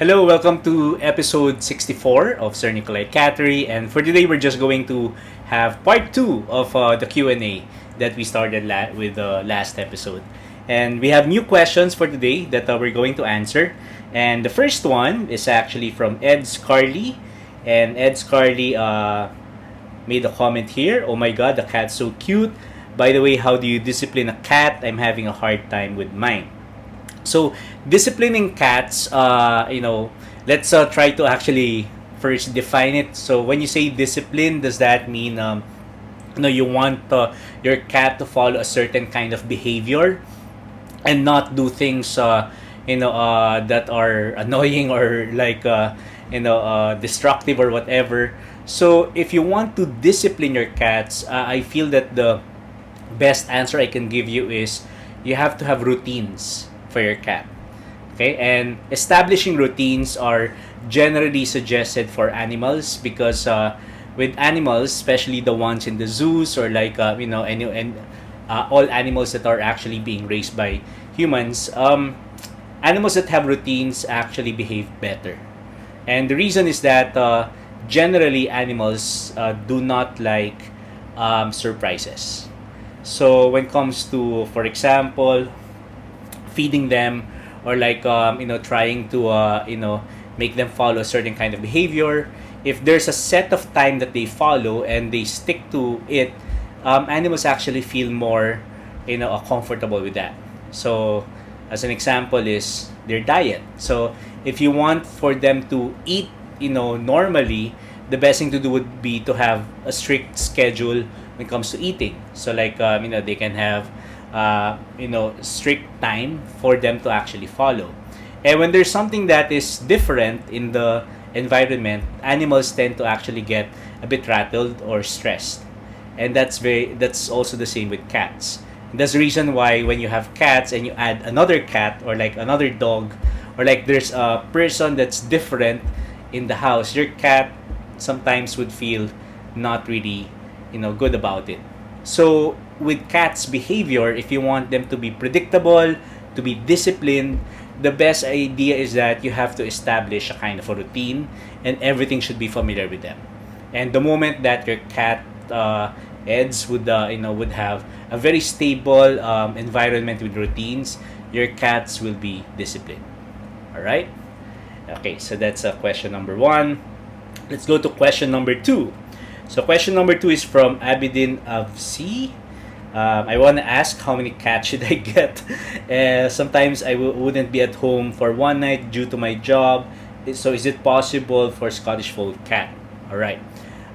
Hello, welcome to episode 64 of SirNicolay Cattery, and for today we're just going to have part 2 of the Q&A that we started with the last episode. And we have new questions for today that we're going to answer. And the first one is actually from Ed Scarley, and Ed Scarley made a comment here. Oh my god, the cat's so cute. By the way, how do you discipline a cat? I'm having a hard time with mine. So, disciplining cats, let's try to actually first define it. So, when you say discipline, does that mean, you want your cat to follow a certain kind of behavior and not do things, that are annoying or like, destructive or whatever. So, if you want to discipline your cats, I feel that the best answer I can give you is you have to have routines for your cat. Okay, and establishing routines are generally suggested for animals because with animals, especially the ones in the zoos or like all animals that are actually being raised by humans, animals that have routines actually behave better. And the reason is that generally animals do not like surprises. So when it comes to, for example, feeding them or like trying to make them follow a certain kind of behavior, if there's a set of time that they follow and they stick to it, animals actually feel more comfortable with that. So as an example is their diet. So if you want for them to eat normally, the best thing to do would be to have a strict schedule when it comes to eating. So like they can have strict time for them to actually follow. And when there's something that is different in the environment, animals tend to actually get a bit rattled or stressed. And that's also the same with cats. And that's the reason why when you have cats and you add another cat or like another dog or like there's a person that's different in the house, your cat sometimes would feel not really good about it. So with cats' behavior, if you want them to be predictable, to be disciplined, the best idea is that you have to establish a kind of a routine, and everything should be familiar with them. And the moment that your cat Eds would have a very stable environment with routines, your cats will be disciplined. All right. Okay, so that's question number one. Let's go to question number two. So question number two is from Abidin Avci. I want to ask how many cats should I get? Sometimes I wouldn't be at home for one night due to my job. So is it possible for Scottish Fold cat? All right.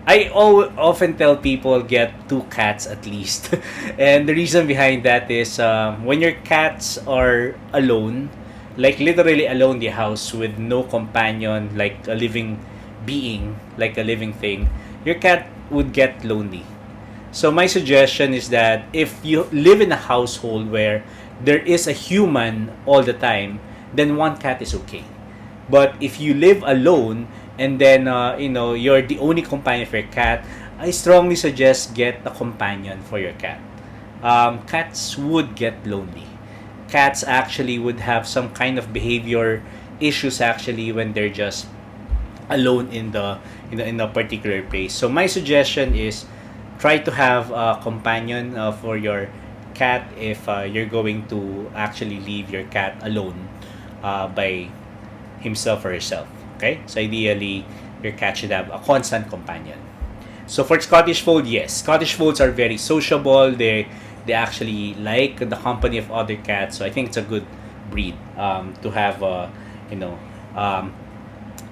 I often tell people get two cats at least. And the reason behind that is when your cats are alone, like literally alone in the house with no companion, like a living being, like a living thing, your cat would get lonely. So my suggestion is that if you live in a household where there is a human all the time, then one cat is okay. But if you live alone and then you're the only companion for your cat, I strongly suggest get a companion for your cat. Cats would get lonely. Cats actually would have some kind of behavior issues actually when they're just alone in a particular place. So my suggestion is try to have a companion for your cat if you're going to actually leave your cat alone by himself or herself. Okay, so ideally your cat should have a constant companion. So for Scottish Fold, yes, Scottish Folds are very sociable. They actually like the company of other cats. So I think it's a good breed to have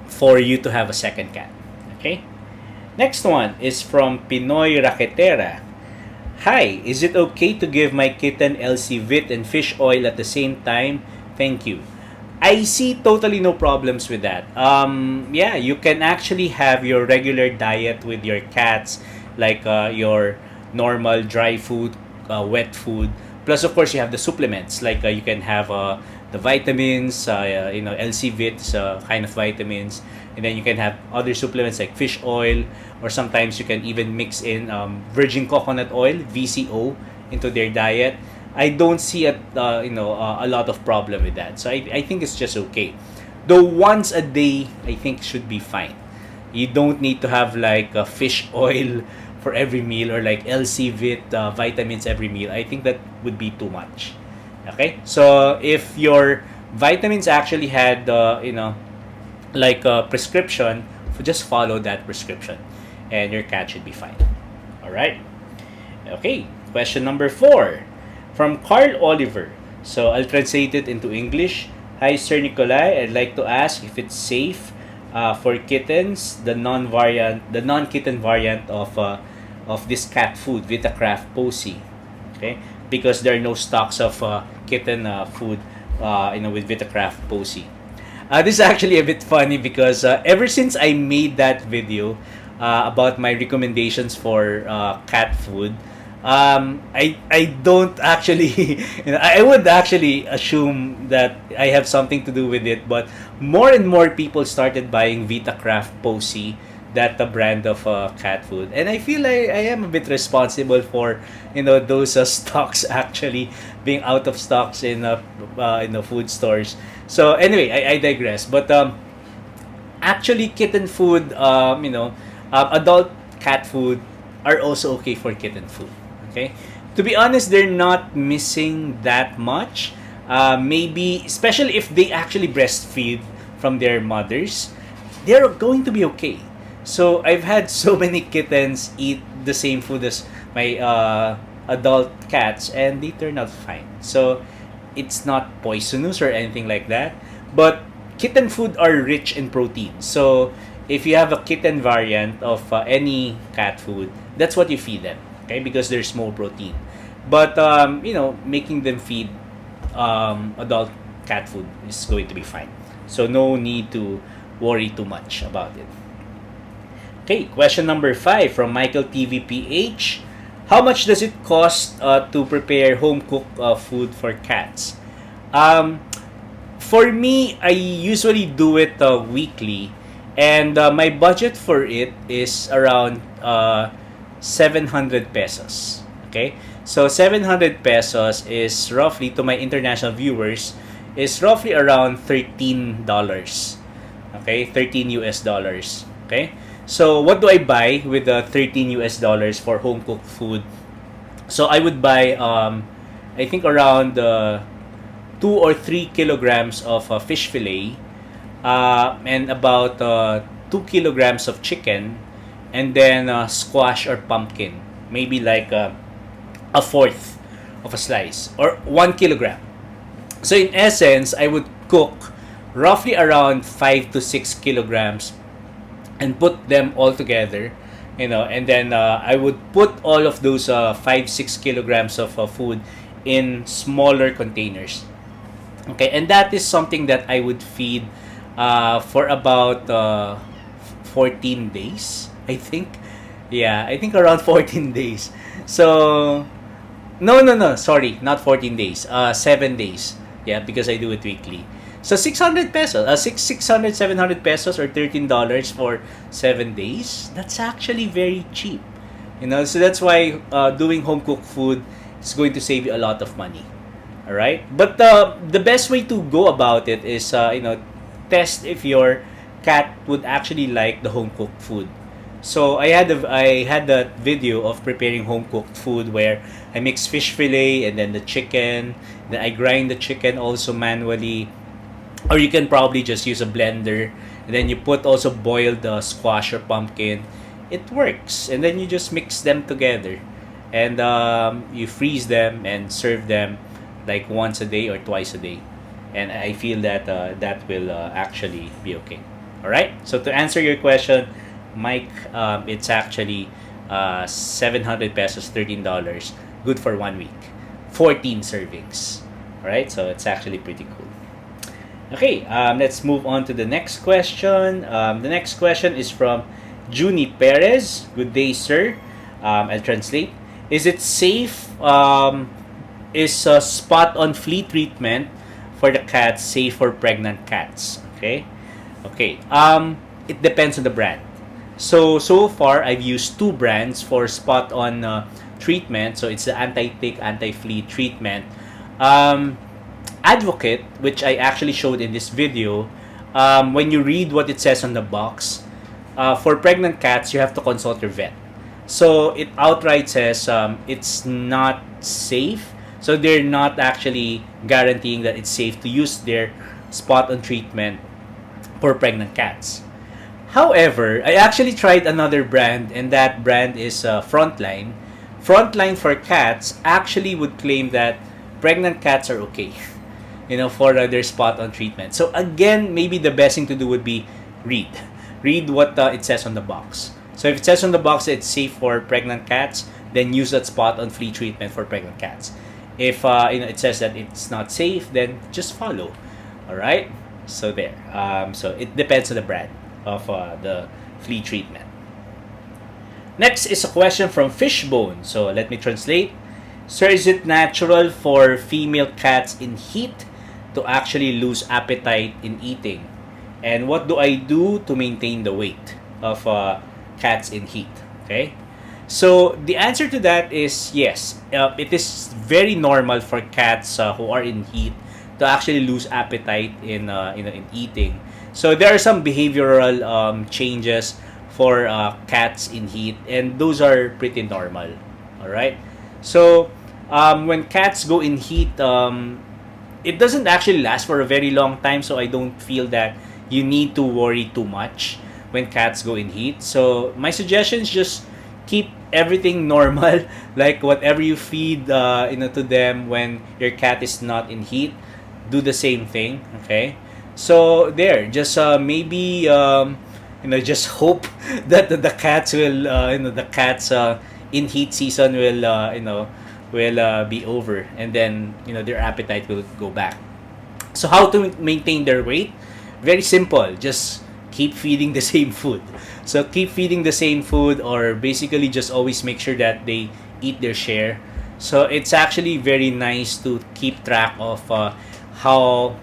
for you to have a second cat. Okay? Next one is from Pinoy Raquetera. Hi, is it okay to give my kitten LC Vit and fish oil at the same time? Thank you. I see totally no problems with that. Yeah, you can actually have your regular diet with your cats, like your normal dry food, wet food. Plus, of course, you have the supplements. Like you can have the vitamins, LC Vits kind of vitamins. And then you can have other supplements like fish oil, or sometimes you can even mix in virgin coconut oil, VCO, into their diet. I don't see a lot of problem with that. So I think it's just okay. Though once a day, I think should be fine. You don't need to have like a fish oil for every meal or like LC Vit vitamins every meal. I think that would be too much. Okay, so if your vitamins actually had like a prescription, just follow that prescription, and your cat should be fine. All right. Okay, question number 4 from Carl Oliver. So I'll translate it into English. Hi, Sir Nicolay. I'd like to ask if it's safe for kittens, the non-kitten variant of this cat food, Vitacraft Posy. Okay, because there are no stocks of kitten food, with Vitacraft Posy. This is actually a bit funny because ever since I made that video about my recommendations for cat food, I don't actually I would actually assume that I have something to do with it, but more and more people started buying Vitacraft Posy, that the brand of cat food, and I feel like I am a bit responsible for those stocks actually being out of stocks in the food stores. So anyway, I digress. But actually, kitten food, adult cat food are also okay for kitten food. Okay, to be honest, they're not missing that much. Maybe, especially if they actually breastfeed from their mothers, they're going to be okay. So I've had so many kittens eat the same food as my adult cats, and they turn out fine. So it's not poisonous or anything like that. But kitten food are rich in protein. So if you have a kitten variant of any cat food, that's what you feed them. Okay, because there's more protein. But making them feed adult cat food is going to be fine. So no need to worry too much about it. Okay, question number 5 from Michael TVPH. How much does it cost to prepare home cooked food for cats? For me, I usually do it weekly, and my budget for it is around 700 pesos. Okay, so 700 pesos is roughly, to my international viewers, is roughly around $13. Okay, 13 US dollars. Okay. So what do I buy with the 13 US dollars for home cooked food? So I would buy I think around 2 or 3 kilograms of fish fillet, and about 2 kilograms of chicken, and then squash or pumpkin, maybe like a fourth of a slice, or 1 kilogram. So in essence, I would cook roughly around 5 to 6 kilograms and put them all together, and then I would put all of those 5-6 kilograms of food in smaller containers. Okay, and that is something that I would feed for about 14 days, I think. Yeah, I think around 14 days. So, no, sorry, not 14 days, 7 days. Yeah, because I do it weekly. So 600 pesos, 600, 700 pesos, or $13 for 7 days. That's actually very cheap. So that's why doing home cooked food is going to save you a lot of money. All right? But the best way to go about it is test if your cat would actually like the home cooked food. So I had that video of preparing home cooked food where I mix fish fillet and then the chicken, then I grind the chicken also manually. Or you can probably just use a blender, and then you put also boiled squash or pumpkin. It works, and then you just mix them together, and you freeze them and serve them like once a day or twice a day, and I feel that that will actually be okay. All right. So to answer your question, Mike, it's actually 700 pesos, $13, good for 1 week, 14 servings. All right. So it's actually pretty cool. Okay, let's move on to the next question. The next question is from Junie Perez. Good day, sir. I'll translate. Is it safe? Is spot-on flea treatment for the cats safe for pregnant cats? Okay. It depends on the brand. So far, I've used 2 brands for spot-on treatment. So it's the anti-tick, anti-flea treatment. Advocate, which I actually showed in this video, when you read what it says on the box, for pregnant cats, you have to consult your vet. So it outright says it's not safe. So they're not actually guaranteeing that it's safe to use their spot on treatment for pregnant cats. However, I actually tried another brand, and that brand is Frontline. Frontline for cats actually would claim that pregnant cats are okay, for their spot on treatment. So again, maybe the best thing to do would be read. Read what it says on the box. So if it says on the box that it's safe for pregnant cats, then use that spot on flea treatment for pregnant cats. If it says that it's not safe, then just follow. All right. So there. So it depends on the brand of the flea treatment. Next is a question from Fishbone. So let me translate. Sir, is it natural for female cats in heat to actually lose appetite in eating? And what do I do to maintain the weight of cats in heat? Okay. So the answer to that is yes. It is very normal for cats who are in heat to actually lose appetite in eating. So there are some behavioral changes for cats in heat, and those are pretty normal. All right. So when cats go in heat, it doesn't actually last for a very long time. So I don't feel that you need to worry too much when cats go in heat. So my suggestion is just keep everything normal, like whatever you feed to them when your cat is not in heat, do the same thing. Okay. So there, just maybe just hope that the cats will the cats in heat season will be over, and then their appetite will go back. So how to maintain their weight? Very simple. Just keep feeding the same food. So keep feeding the same food, or basically just always make sure that they eat their share. So it's actually very nice to keep track of how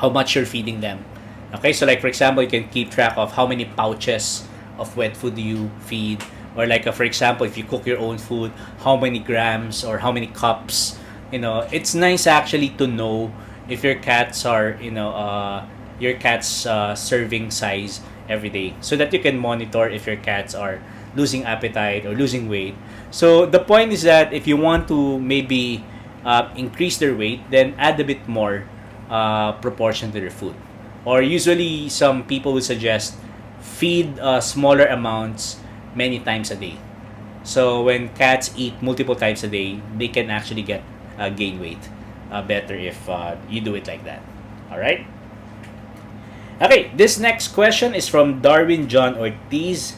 much you're feeding them. Okay, so like for example, you can keep track of how many pouches of wet food do you feed, or like for example, if you cook your own food, how many grams or how many cups. It's nice actually to know if your cats are your cat's serving size every day, so that you can monitor if your cats are losing appetite or losing weight. So the point is that if you want to maybe increase their weight, then add a bit more proportion to their food. Or usually some people would suggest feed smaller amounts many times a day. So when cats eat multiple times a day, they can actually get gain weight better if you do it like that. All right. Okay, this next question is from Darwin John Ortiz.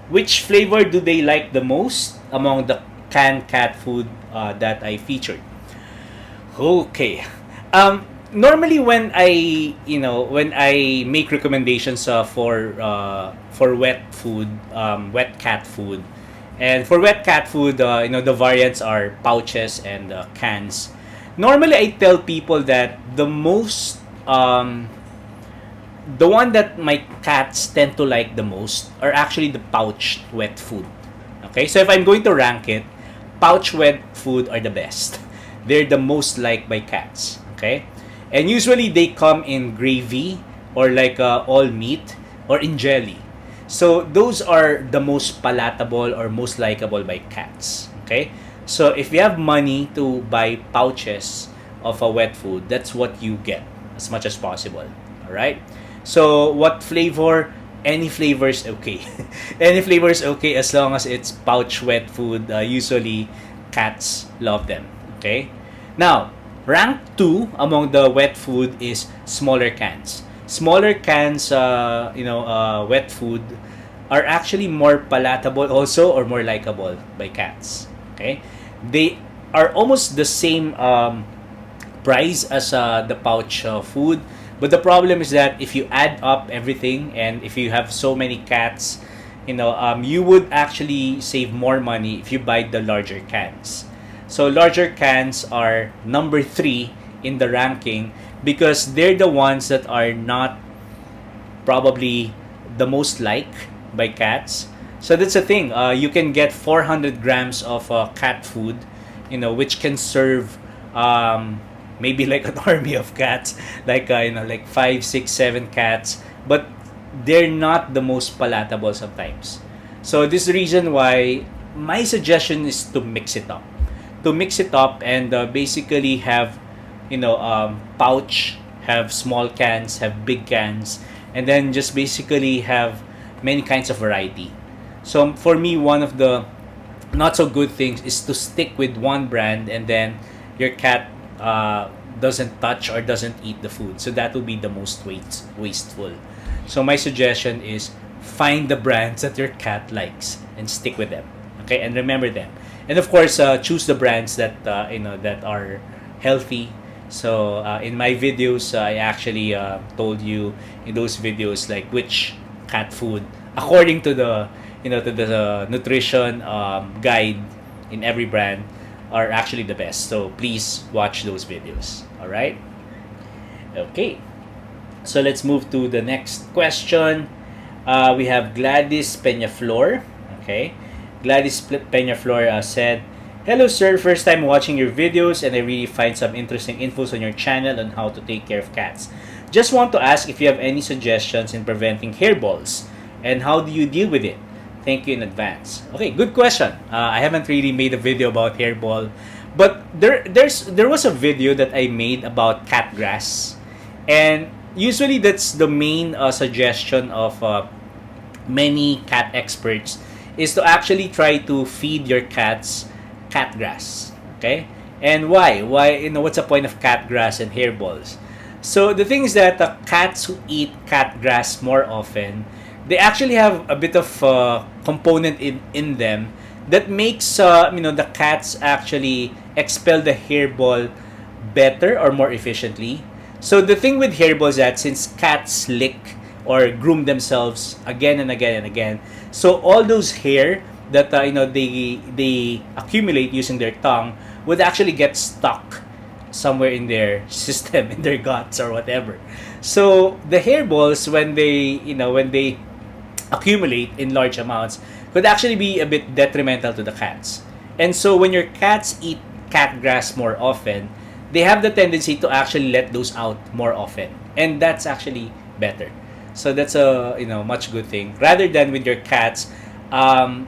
Which flavor do they like the most among the canned cat food that I featured? Okay. Normally when I make recommendations for wet food, wet cat food, and for wet cat food, the variants are pouches and cans. Normally, I tell people that the one that my cats tend to like the most are actually the pouch wet food. Okay, so if I'm going to rank it, pouch wet food are the best. They're the most liked by cats. Okay, and usually they come in gravy or like all meat or in jelly. So those are the most palatable or most likable by cats. Okay, so if you have money to buy pouches of a wet food, that's what you get as much as possible. All right. So what flavor? Any flavor is okay. Any flavor is okay as long as it's pouch wet food. Usually, cats love them. Okay. Now, rank 2 among the wet food is smaller cans. Smaller cans, wet food are actually more palatable also, or more likable by cats. Okay. They are almost the same price as the pouch food. But the problem is that if you add up everything, and if you have so many cats, you would actually save more money if you buy the larger cans. So larger cans are number 3 in the ranking because they're the ones that are not probably the most liked by cats. So that's the thing. You can get 400 grams of cat food, which can serve maybe like an army of cats, like like 5, 6, 7 cats, but they're not the most palatable sometimes. So this is the reason why my suggestion is to mix it up, and basically have pouch, have small cans, have big cans, and then just basically have many kinds of variety. So for me, one of the not so good things is to stick with one brand and then your cat doesn't touch or doesn't eat the food. So that will be the most wasteful. So my suggestion is find the brands that your cat likes and stick with them. Okay, and remember them. And of course, choose the brands that that are healthy. So in my videos, I actually told you in those videos like which cat food according to the to the nutrition guide in every brand are actually the best. So please watch those videos. All right. Okay. So let's move to the next question. We have Gladys Peñaflor. Okay. Gladys Peñaflor said, "Hello sir, first time watching your videos and I really find some interesting infos on your channel on how to take care of cats. Just want to ask if you have any suggestions in preventing hairballs and how do you deal with it? Thank you in advance." Okay, good question. I haven't really made a video about hairball, but there was a video that I made about cat grass, and usually that's the main suggestion of many cat experts is to actually try to feed your cats cat grass. Okay, and why? What's the point of cat grass and hairballs? So the thing is that cats who eat cat grass more often, they actually have a bit of component in them that makes the cats actually expel the hairball better or more efficiently. So the thing with hairball is that since cats lick or groom themselves again and again and again, so all those hair that they accumulate using their tongue would actually get stuck somewhere in their system, in their guts or whatever. So the hairballs, when they accumulate in large amounts, could actually be a bit detrimental to the cats. And so when your cats eat cat grass more often, they have the tendency to actually let those out more often, and that's actually better. So that's a much good thing rather than with your cats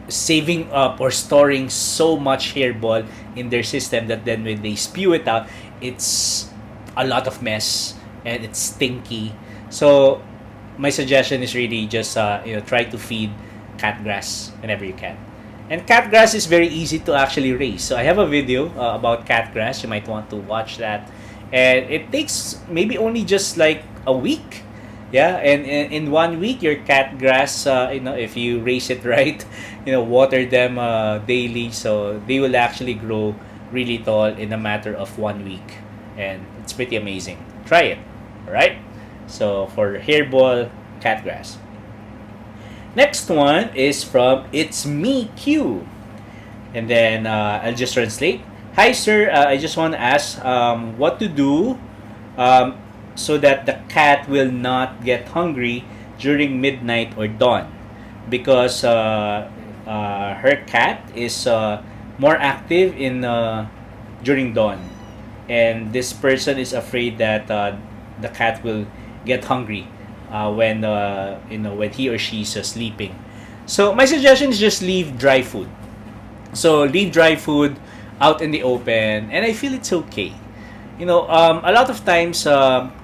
saving up or storing so much hairball in their system that then when they spew it out, it's a lot of mess and it's stinky. So my suggestion is really just try to feed cat grass whenever you can. And cat grass is very easy to actually raise. So I have a video about cat grass. You might want to watch that. And it takes maybe only just like a week. Yeah, and in 1 week, your cat grass, if you raise it right, water them daily, so they will actually grow really tall in a matter of 1 week. And it's pretty amazing. Try it. All right? So for hairball, cat grass. Next one is from It's Me Q. And then I'll just translate. Hi sir, I just want to ask what to do so that the cat will not get hungry during midnight or dawn, because her cat is more active in during dawn, and this person is afraid that the cat will get hungry when when he or she is sleeping. So my suggestion is just leave dry food. So leave dry food out in the open, and I feel it's okay. A lot of times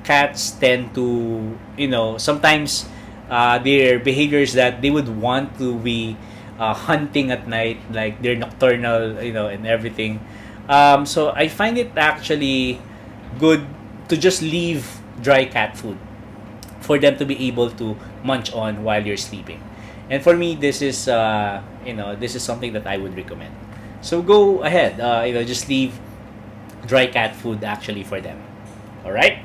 cats tend to sometimes their behaviors that they would want to be hunting at night, like they're nocturnal, and everything. So I find it actually good to just leave dry cat food for them to be able to munch on while you're sleeping. And for me, this is this is something that I would recommend. So go ahead, just leave dry cat food actually for them. All right.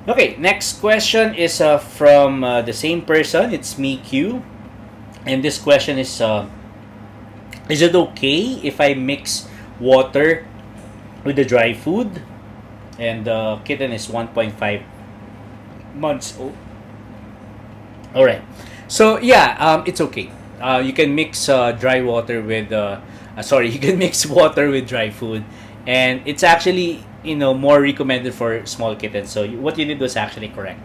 Okay, next question is from the same person. It's me Q, and this question is it okay if I mix water with the dry food? And the kitten is 1.5 months old. All right. So yeah, it's okay. You can mix dry water with you can mix water with dry food, and it's actually more recommended for small kittens. So what you did was actually correct.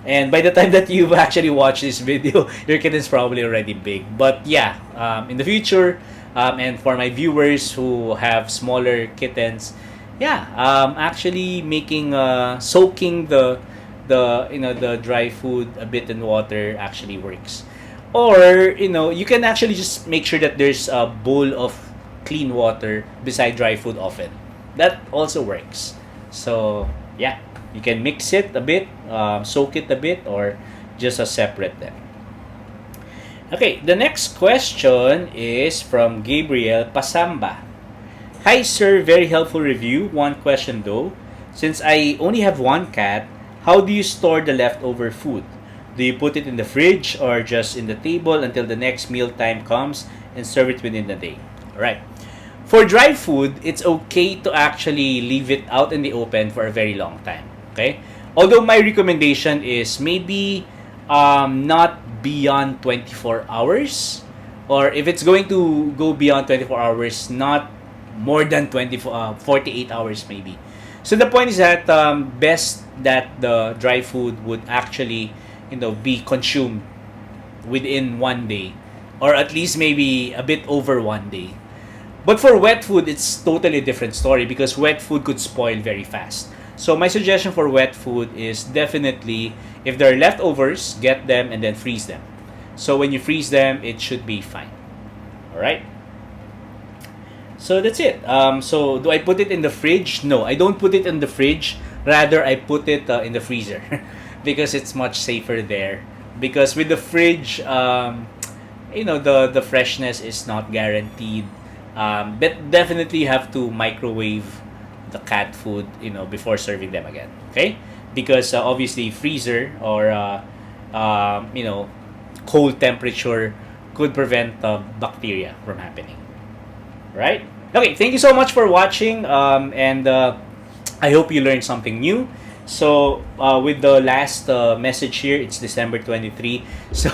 And by the time that you've actually watched this video, your kitten's probably already big. But yeah, in the future, and for my viewers who have smaller kittens, yeah, actually making soaking the dry food a bit in water actually works. Or you can actually just make sure that there's a bowl of clean water beside dry food often. That also works. So yeah, you can mix it a bit, soak it a bit, or just separate them. Okay, the next question is from Gabriel Pasamba. Hi sir, very helpful review. One question though. Since I only have one cat, how do you store the leftover food? Do you put it in the fridge or just in the table until the next meal time comes and serve it within the day? Alright. For dry food, it's okay to actually leave it out in the open for a very long time. Okay? Although my recommendation is maybe not beyond 24 hours, or if it's going to go beyond 24 hours, not more than 48 hours maybe. So the point is that best that the dry food would actually be consumed within one day, or at least maybe a bit over one day. But for wet food, it's totally different story because wet food could spoil very fast. So my suggestion for wet food is definitely, if there are leftovers, get them and then freeze them. So when you freeze them, it should be fine. Alright? So that's it. So do I put it in the fridge? No, I don't put it in the fridge. Rather, I put it in the freezer because it's much safer there. Because with the fridge, the freshness is not guaranteed. But definitely you have to microwave the cat food, before serving them again. Okay? Because obviously freezer or cold temperature could prevent bacteria from happening. Right? Okay, thank you so much for watching, and I hope you learned something new. So with the last message here, it's December 23. So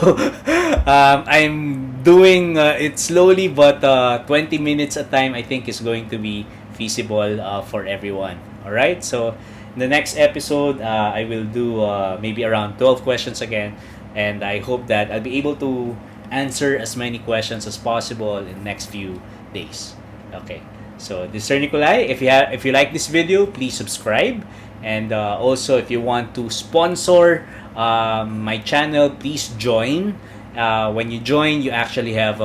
I'm doing it slowly, but 20 minutes a time I think is going to be feasible for everyone. Alright, so in the next episode, I will do maybe around 12 questions again, and I hope that I'll be able to answer as many questions as possible in the next few days. Okay, so this is Sir Nicolay. If you like this video, please subscribe, and also if you want to sponsor my channel, please join. When you join, you actually have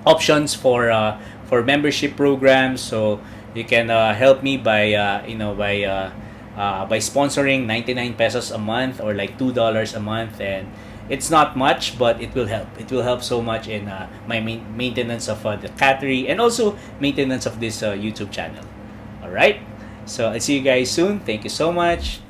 options for membership programs. So you can help me by by sponsoring 99 pesos a month, or like $2 a month, and it's not much, but it will help. It will help so much in my maintenance of the cattery, and also maintenance of this YouTube channel. All right. So I'll see you guys soon. Thank you so much.